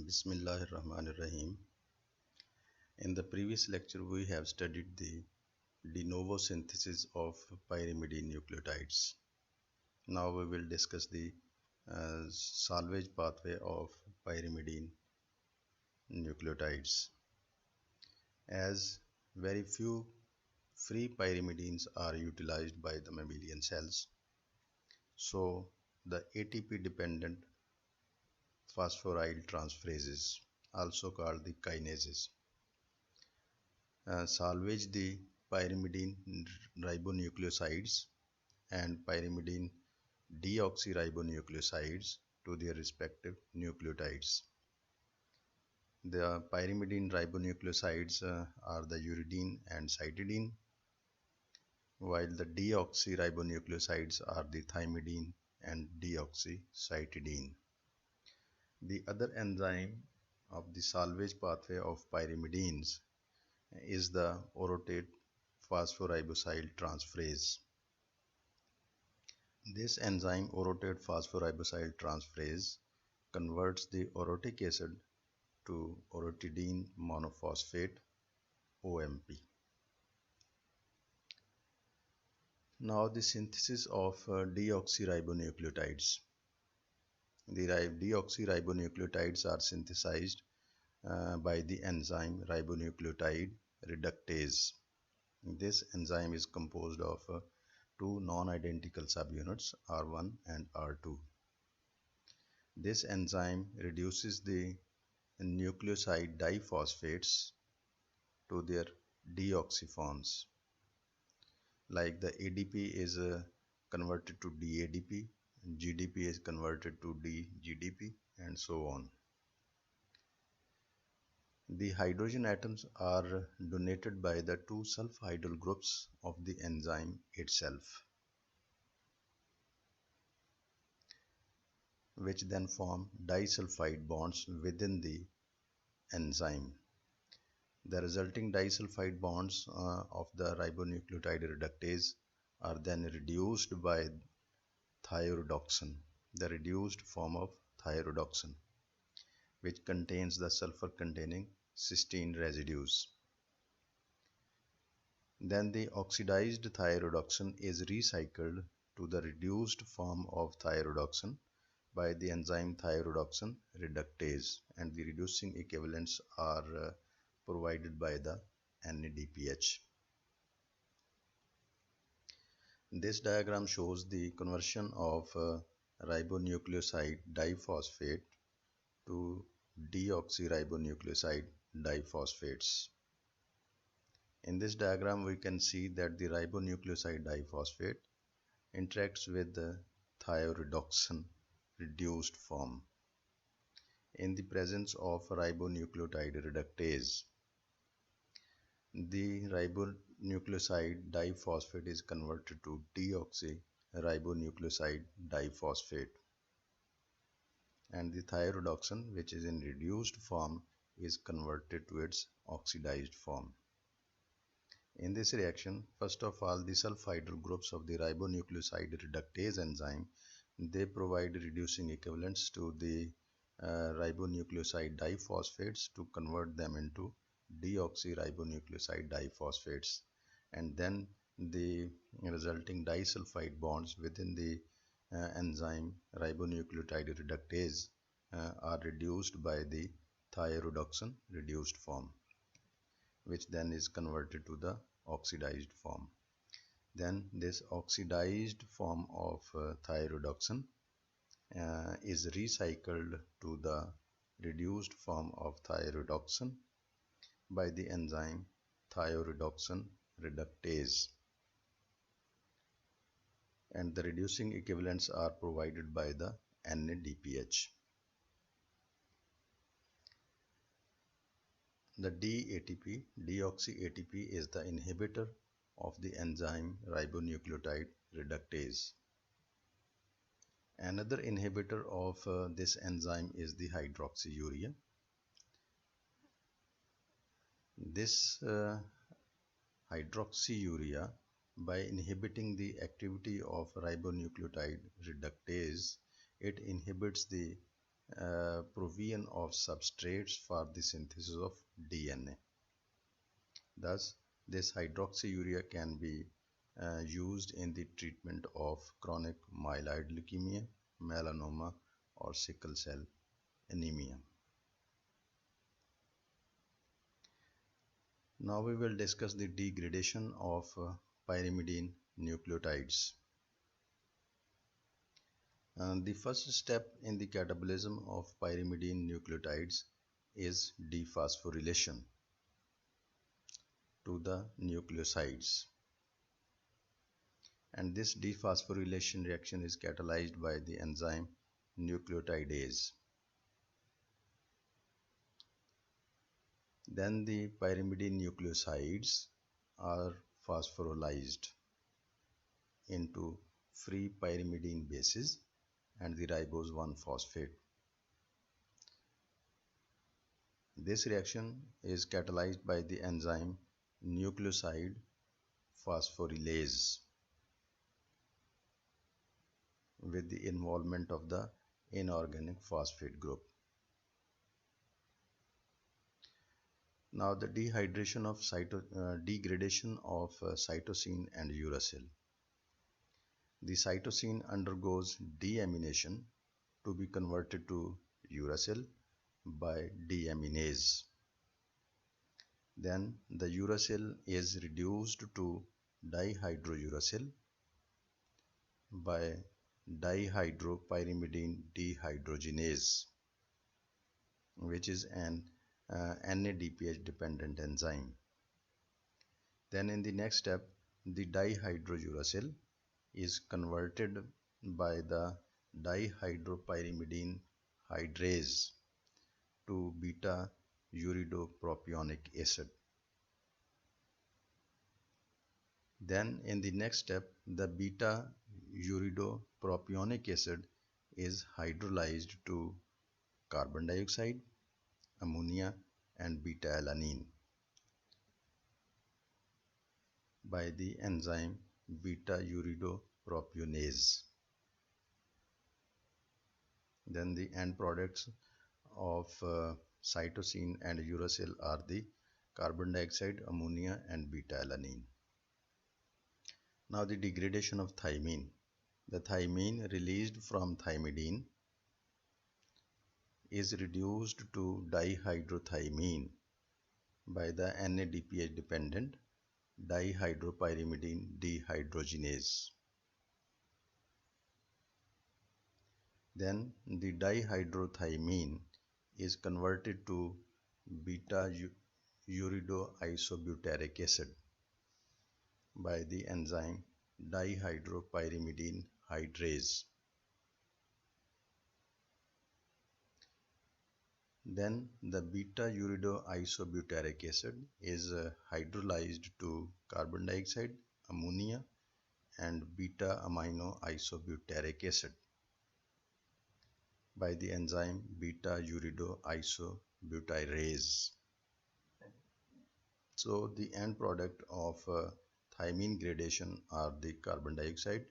Rahim. In the previous lecture, we have studied the de novo synthesis of pyrimidine nucleotides. Now we will discuss the salvage pathway of pyrimidine nucleotides. As very few free pyrimidines are utilized by the mammalian cells, so the ATP-dependent phosphoryl transferases, also called the kinases, salvage the pyrimidine ribonucleosides and pyrimidine deoxyribonucleosides to their respective nucleotides. The pyrimidine ribonucleosides are the uridine and cytidine, while the deoxyribonucleosides are the thymidine and deoxycytidine. The other enzyme of the salvage pathway of pyrimidines is the orotate phosphoribosyl transferase. This enzyme, orotate phosphoribosyl transferase, converts the orotic acid to orotidine monophosphate OMP. Now the synthesis of deoxyribonucleotides. The deoxyribonucleotides are synthesized by the enzyme ribonucleotide reductase. This enzyme is composed of two non-identical subunits, R1 and R2. This enzyme reduces the nucleoside diphosphates to their deoxyforms. Like the ADP is converted to DADP, GDP is converted to DGDP, and so on. The hydrogen atoms are donated by the two sulfhydryl groups of the enzyme itself, which then form disulfide bonds within the enzyme. The resulting disulfide bonds of the ribonucleotide reductase are then reduced by thioredoxin, the reduced form of thioredoxin, which contains the sulfur-containing cysteine residues. Then the oxidized thioredoxin is recycled to the reduced form of thioredoxin by the enzyme thioredoxin reductase, and the reducing equivalents are provided by the NADPH. This diagram shows the conversion of ribonucleoside diphosphate to deoxyribonucleoside diphosphates. In this diagram, we can see that the ribonucleoside diphosphate interacts with the thioredoxin reduced form in the presence of ribonucleotide reductase. The ribonucleoside diphosphate is converted to deoxyribonucleoside diphosphate, and the thioredoxin, which is in reduced form, is converted to its oxidized form. In this reaction, first of all, the sulfhydryl groups of the ribonucleoside reductase enzyme, they provide reducing equivalents to the ribonucleoside diphosphates to convert them into deoxyribonucleoside diphosphates, and then the resulting disulfide bonds within the enzyme ribonucleotide reductase are reduced by the thioredoxin reduced form, which then is converted to the oxidized form. Then this oxidized form of thioredoxin is recycled to the reduced form of thioredoxin by the enzyme thioredoxin reductase, and the reducing equivalents are provided by the NADPH. The DATP, deoxy-ATP, is the inhibitor of the enzyme ribonucleotide reductase. Another inhibitor of this enzyme is the hydroxyurea. This hydroxyurea, by inhibiting the activity of ribonucleotide reductase, it inhibits the provision of substrates for the synthesis of DNA. Thus, this hydroxyurea can be used in the treatment of chronic myeloid leukemia, melanoma, or sickle cell anemia. Now we will discuss the degradation of pyrimidine nucleotides. The first step in the catabolism of pyrimidine nucleotides is dephosphorylation to the nucleosides. And this dephosphorylation reaction is catalyzed by the enzyme nucleotidase. Then the pyrimidine nucleosides are phosphorylized into free pyrimidine bases and the ribose 1-phosphate. This reaction is catalyzed by the enzyme nucleoside phosphorylase with the involvement of the inorganic phosphate group. Now the degradation of cytosine and uracil. The cytosine undergoes deamination to be converted to uracil by deaminase. Then the uracil is reduced to dihydrouracil by dihydropyrimidine dehydrogenase, which is an NADPH dependent enzyme. Then in the next step, the dihydrouracil is converted by the dihydropyrimidine hydrase to beta uridopropionic acid. Then in the next step, the beta uridopropionic acid is hydrolyzed to carbon dioxide, ammonia, and beta-alanine by the enzyme beta-uridopropionase. Then the end products of cytosine and uracil are the carbon dioxide, ammonia, and beta-alanine. Now the degradation of thymine. The thymine released from thymidine is reduced to dihydrothymine by the NADPH dependent dihydropyrimidine dehydrogenase. Then the dihydrothymine is converted to beta uridoisobutyric acid by the enzyme dihydropyrimidine hydrase. Then the beta uridoisobutyric acid is hydrolyzed to carbon dioxide, ammonia, and beta amino isobutyric acid by the enzyme beta uridoisobutyrase. So the end product of thymine gradation are the carbon dioxide,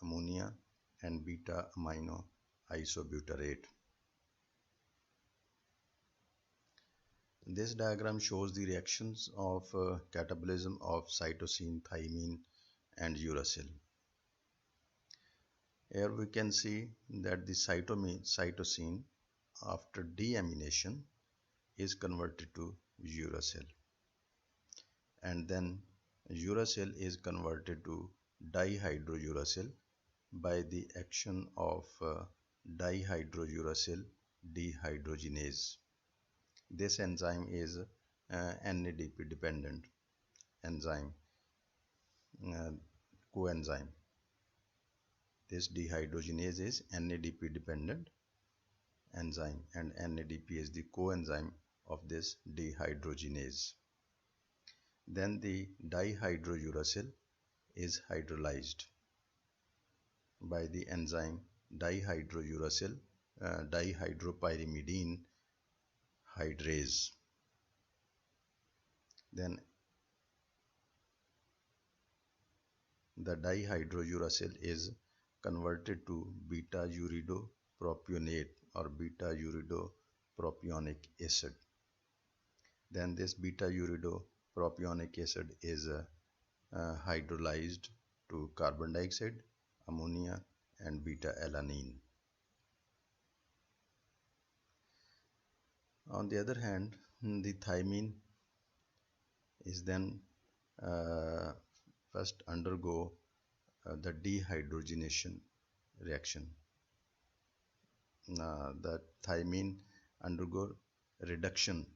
ammonia, and beta amino isobutyrate. This diagram shows the reactions of catabolism of cytosine, thymine, and uracil. Here we can see that the cytosine after deamination is converted to uracil, and then uracil is converted to dihydrouracil by the action of dihydrouracil dehydrogenase. This enzyme is NADP dependent enzyme, coenzyme. This dehydrogenase is NADP dependent enzyme, and NADP is the coenzyme of this dehydrogenase. Then the dihydrouracil is hydrolyzed by the enzyme dihydrouracil dihydropyrimidine hydrase. Then the dihydrouracil is converted to beta uridopropionate or beta-uridopropionic acid. Then this beta-uridopropionic acid is hydrolyzed to carbon dioxide, ammonia, and beta-alanine. On the other hand, the thymine is then first undergo the dehydrogenation reaction. The thymine undergo reduction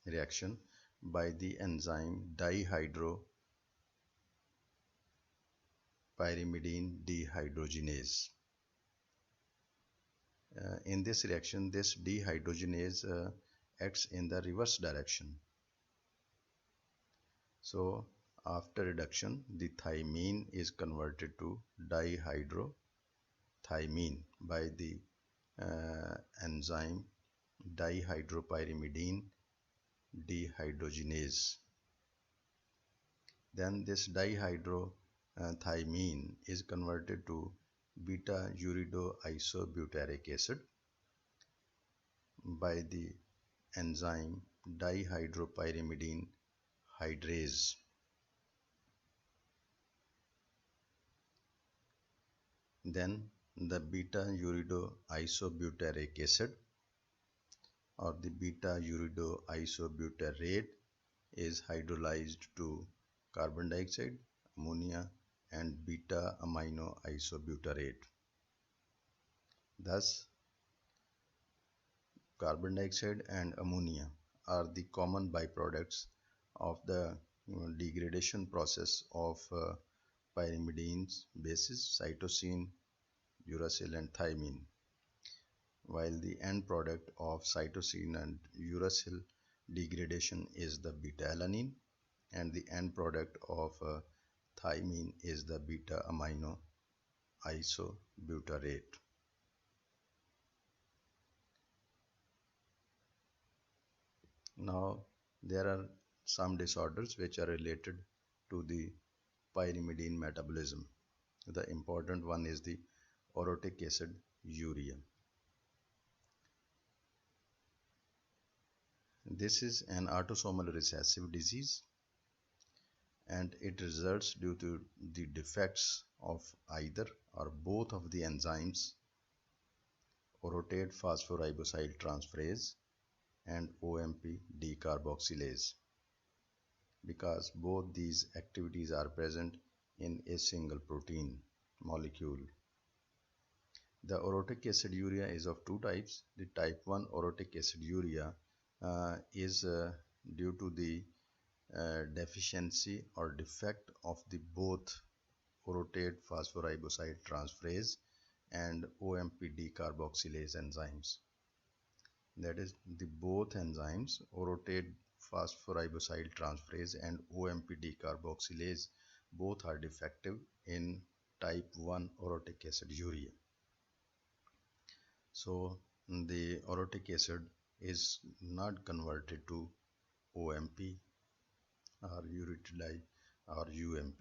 reaction by the enzyme dihydropyrimidine dehydrogenase. In this reaction, this dehydrogenase acts in the reverse direction. So after reduction, the thymine is converted to dihydrothymine by the enzyme dihydropyrimidine dehydrogenase. Then this dihydrothymine is converted to beta-uridoisobutyric acid by the enzyme dihydropyrimidine hydrase. Then the beta-uridoisobutyric acid or the beta-uridoisobutyrate is hydrolyzed to carbon dioxide, ammonia, and beta-amino isobutyrate. Thus, carbon dioxide and ammonia are the common byproducts of the degradation process of pyrimidines bases, cytosine, uracil, and thymine, while the end product of cytosine and uracil degradation is the beta-alanine, and the end product of thymine is the beta-amino isobutyrate. Now, there are some disorders which are related to the pyrimidine metabolism. The important one is the orotic acid urea. This is an autosomal recessive disease and it results due to the defects of either or both of the enzymes orotate phosphoriboside transferase and OMP decarboxylase, because both these activities are present in a single protein molecule. The orotic acid urea is of two types. The type 1 orotic acid urea is due to the deficiency or defect of the both orotate phosphoriboside transferase and OMP decarboxylase enzymes. That is, the both enzymes orotate phosphoriboside transferase and OMP decarboxylase both are defective in type 1 orotic acid urea. So the orotic acid is not converted to OMP or uracil or UMP.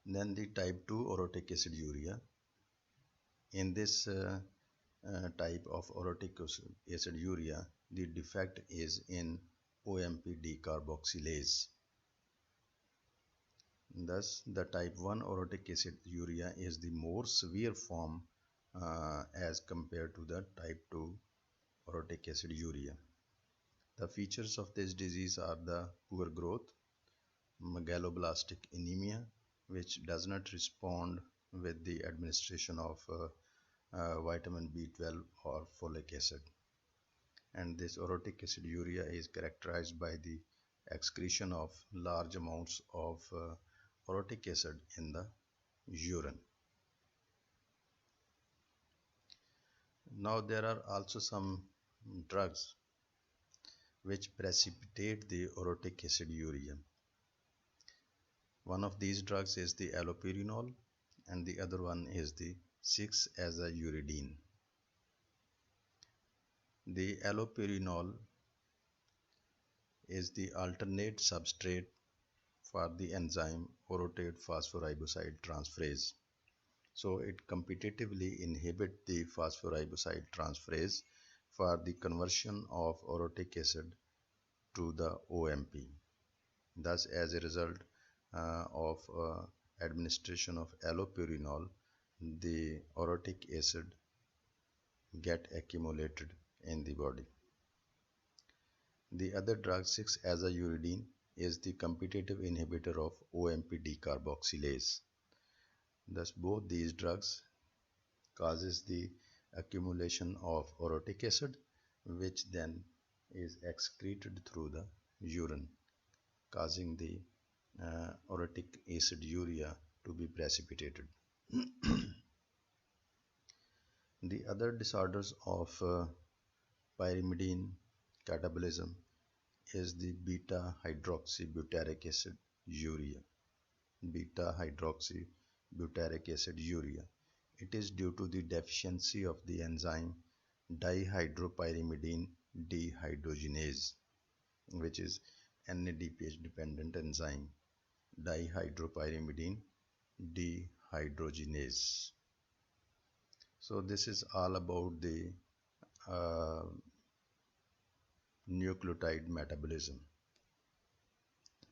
Then the type 2 orotic acid urea. In this type of orotic acid urea, the defect is in OMP decarboxylase. Thus, the type 1 orotic acid urea is the more severe form as compared to the type 2 orotic acid urea. The features of this disease are the poor growth, megaloblastic anemia, which does not respond with the administration of vitamin B12 or folic acid. And this orotic acid urea is characterized by the excretion of large amounts of orotic acid in the urine. Now there are also some drugs which precipitate the orotic acid urea. One of these drugs is the allopurinol and the other one is the 6-azathioprine. The allopurinol is the alternate substrate for the enzyme orotate phosphoriboside transferase. So it competitively inhibits the phosphoriboside transferase for the conversion of orotic acid to the OMP. Thus, as a result of administration of allopurinol, the orotic acid get accumulated in the body. The other drug 6-azathioprine is the competitive inhibitor of OMP decarboxylase. Thus, both these drugs causes the accumulation of orotic acid, which then is excreted through the urine, causing the orotic acid urea to be precipitated. The other disorders of pyrimidine catabolism is the beta hydroxybutyric acid urea. Beta hydroxybutyric acid urea. It is due to the deficiency of the enzyme dihydropyrimidine dehydrogenase, which is NADPH dependent enzyme dihydropyrimidine dehydrogenase. So this is all about the uh, nucleotide metabolism.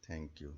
Thank you.